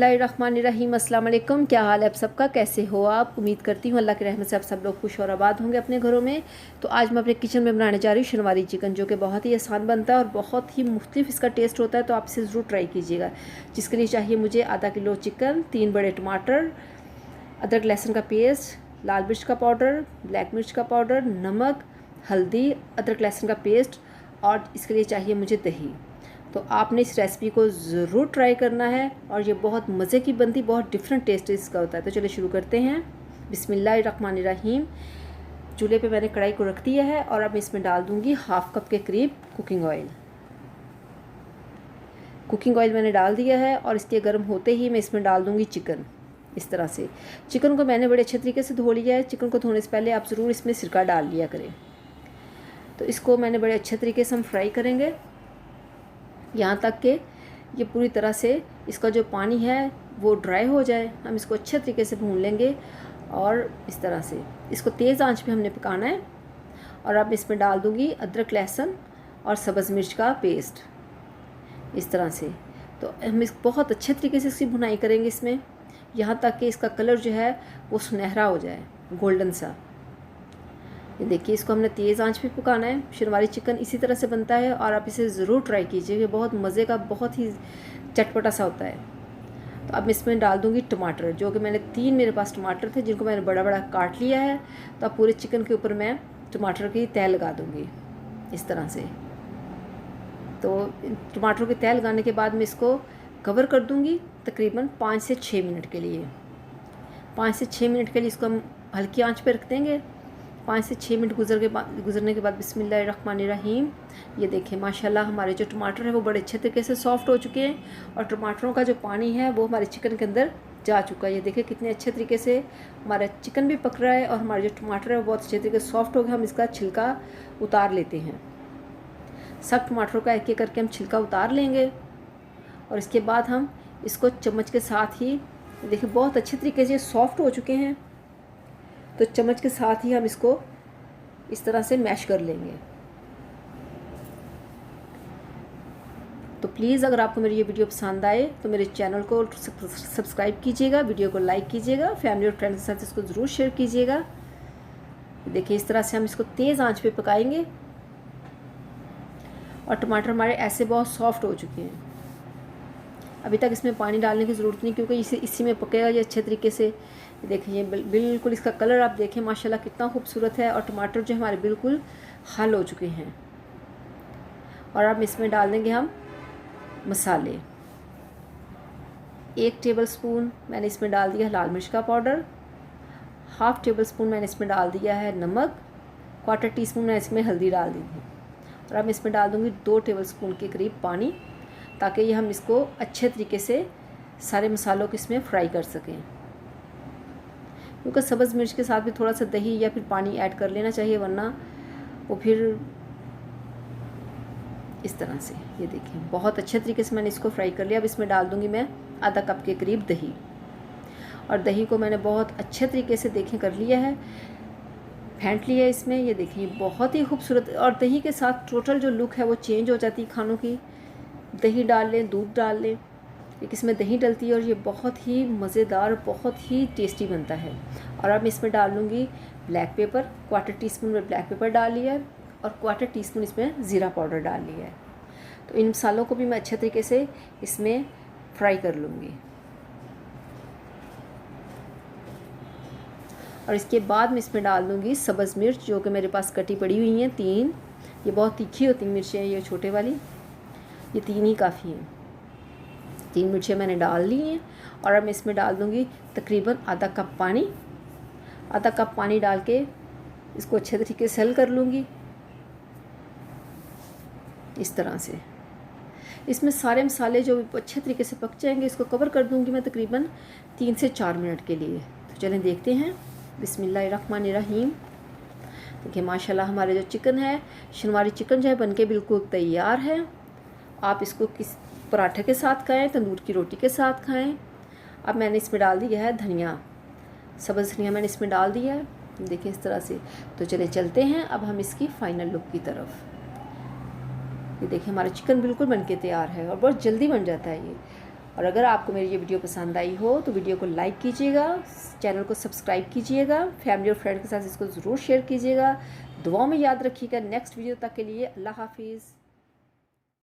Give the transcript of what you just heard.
बिस्मिल्लाहिर्रहमानिर्रहीम। अस्सलाम वालेकुम। क्या हाल है आप सबका, कैसे हो आप? उम्मीद करती हूँ अल्लाह की रहमत से आप सब लोग खुश और आबाद होंगे अपने घरों में। तो आज मैं अपने किचन में बनाने जा रही हूँ शनवारी चिकन, जो कि बहुत ही आसान बनता है और बहुत ही मुख्तलिफ इसका टेस्ट होता है। तो आप इसे ज़रूर ट्राई कीजिएगा। जिसके लिए चाहिए मुझे आधा किलो चिकन, 3 बड़े टमाटर, अदरक लहसुन का पेस्ट, लाल मिर्च का पाउडर, ब्लैक मिर्च का पाउडर, नमक, हल्दी, अदरक लहसुन का पेस्ट, और इसके लिए चाहिए मुझे दही। तो आपने इस रेसिपी को ज़रूर ट्राई करना है और ये बहुत मज़े की बनती, बहुत डिफरेंट टेस्ट इसका होता है। तो चलिए शुरू करते हैं। बिस्मिल्लाहिर्रहमानिर्रहीम। चूल्हे पे मैंने कढ़ाई को रख दिया है और अब इसमें डाल दूंगी हाफ़ कप के करीब कुकिंग ऑयल। कुकिंग ऑयल मैंने डाल दिया है और इसके गर्म होते ही मैं इसमें डाल दूंगी चिकन। इस तरह से चिकन को मैंने बड़े अच्छे तरीके से धो लिया है। चिकन को धोने से पहले आप ज़रूर इसमें सिरका डाल लिया करें। तो इसको मैंने बड़े अच्छे तरीके से हम फ्राई करेंगे यहाँ तक कि ये पूरी तरह से इसका जो पानी है वो ड्राई हो जाए। हम इसको अच्छे तरीके से भून लेंगे और इस तरह से इसको तेज़ आंच पे हमने पकाना है। और अब इसमें डाल दूँगी अदरक लहसुन और सब्ज़ मिर्च का पेस्ट इस तरह से। तो हम इस बहुत अच्छे तरीके से इसकी भुनाई करेंगे इसमें, यहाँ तक कि इसका कलर जो है वो सुनहरा हो जाए, गोल्डन सा। ये देखिए, इसको हमने तेज़ आंच पे पकाना है। शनवारी चिकन इसी तरह से बनता है और आप इसे ज़रूर ट्राई कीजिए। ये बहुत मज़े का, बहुत ही चटपटा सा होता है। तो अब इसमें डाल दूँगी टमाटर, जो कि मैंने 3 मेरे पास टमाटर थे जिनको मैंने बड़ा बड़ा काट लिया है। तो अब पूरे चिकन के ऊपर मैं टमाटर की तह लगा दूँगी इस तरह से। तो टमाटर की तह लगाने के बाद मैं इसको कवर कर दूँगी तकरीबन 5 से 6 मिनट के लिए। 5 से 6 मिनट के लिए इसको हम हल्की आँच पर रख देंगे। 5 से 6 मिनट गुजरने के बाद बिस्मिल्लाहिर्रहमानिर्रहीम, ये देखें माशाल्लाह हमारे जो टमाटर है वो बड़े अच्छे तरीके से सॉफ़्ट हो चुके हैं और टमाटरों का जो पानी है वो हमारे चिकन के अंदर जा चुका है। ये देखें कितने अच्छे तरीके से हमारा चिकन भी पक रहा है और हमारे जो टमाटर है वो बहुत अच्छे तरीके से सॉफ़्ट हो गए। हम इसका छिलका उतार लेते हैं। सब टमाटरों का एक एक करके हम छिलका उतार लेंगे और इसके बाद हम इसको चम्मच के साथ ही, देखिए बहुत अच्छे तरीके से सॉफ़्ट हो चुके हैं। तो चम्मच के साथ ही हम इसको इस तरह से मैश कर लेंगे। तो प्लीज़ अगर आपको मेरी ये वीडियो पसंद आए तो मेरे चैनल को सब्सक्राइब कीजिएगा, वीडियो को लाइक कीजिएगा, फैमिली और फ्रेंड्स के साथ इसको ज़रूर शेयर कीजिएगा। देखिए इस तरह से हम इसको तेज़ आंच पे पकाएंगे और टमाटर हमारे ऐसे बहुत सॉफ्ट हो चुके हैं। अभी तक इसमें पानी डालने की ज़रूरत नहीं, क्योंकि इसी में पकेगा ये अच्छे तरीके से। देखिए बिल्कुल इसका कलर आप देखें माशाल्लाह कितना खूबसूरत है और टमाटर जो हमारे बिल्कुल हल हो चुके हैं। और अब इसमें डाल देंगे हम मसाले। 1 टेबलस्पून मैंने इसमें डाल दिया है लाल मिर्च का पाउडर, हाफ़ टेबलस्पून मैंने इसमें डाल दिया है नमक, 1/4 टीस्पून मैंने इसमें हल्दी डाल दी थी। और अब इसमें डाल दूँगी 2 टेबलस्पून के करीब पानी, ताकि ये हम इसको अच्छे तरीके से सारे मसालों को इसमें फ्राई कर सकें। क्योंकि सब्ज़ मिर्च के साथ भी थोड़ा सा दही या फिर पानी ऐड कर लेना चाहिए, वरना वो फिर इस तरह से। ये देखिए बहुत अच्छे तरीके से मैंने इसको फ्राई कर लिया। अब इसमें डाल दूँगी मैं आधा कप के करीब दही, और दही को मैंने बहुत अच्छे तरीके से देखें कर लिया है, फेंट लिया है इसमें। ये देखिए बहुत ही खूबसूरत, और दही के साथ टोटल जो लुक है वो चेंज हो जाती है खानों की। दही डाल लें, दूध डाल लें, इसमें दही डलती है और ये बहुत ही मज़ेदार, बहुत ही टेस्टी बनता है। और अब इसमें डाल लूँगी ब्लैक पेपर, 1/4 टीस्पून में ब्लैक पेपर डाल लिया है और 1/4 टीस्पून इसमें ज़ीरा पाउडर डाल लिया है। तो इन मसालों को भी मैं अच्छे तरीके से इसमें फ्राई कर लूँगी। और इसके बाद मैं इसमें डाल दूँगी सब्ज़ मिर्च, जो कि मेरे पास कटी पड़ी हुई हैं 3। ये बहुत तीखी होती मिर्चें हैं, ये छोटे वाली, ये 3 ही काफ़ी हैं। 3 मिर्चें मैंने डाल ली हैं और अब मैं इसमें डाल दूँगी तकरीबन आधा कप पानी। आधा कप पानी डाल के इसको अच्छे तरीके से हल कर लूँगी इस तरह से। इसमें सारे मसाले जो अच्छे तरीके से पक जाएंगे, इसको कवर कर दूँगी मैं तकरीबन 3 से 4 मिनट के लिए। तो चलें देखते हैं। बिस्मिल्लाहिर्रहमानिर्रहीम। देखिए माशाल्लाह हमारे जो चिकन है, शनवारी चिकन जो है बनके बिल्कुल तैयार है। आप इसको किस पराठे के साथ खाएं, तंदूर की रोटी के साथ खाएं। अब मैंने इसमें डाल दिया है धनिया, सब्ज़ धनिया मैंने इसमें डाल दिया है, देखिए इस तरह से। तो चले चलते हैं अब हम इसकी फ़ाइनल लुक की तरफ। ये देखिए हमारा चिकन बिल्कुल बनके तैयार है और बहुत जल्दी बन जाता है ये। और अगर आपको मेरी ये वीडियो पसंद आई हो तो वीडियो को लाइक कीजिएगा, चैनल को सब्सक्राइब कीजिएगा, फैमिली और फ्रेंड के साथ इसको ज़रूर शेयर कीजिएगा। दुआओं में याद रखिएगा। नेक्स्ट वीडियो तक के लिए अल्लाह हाफिज़।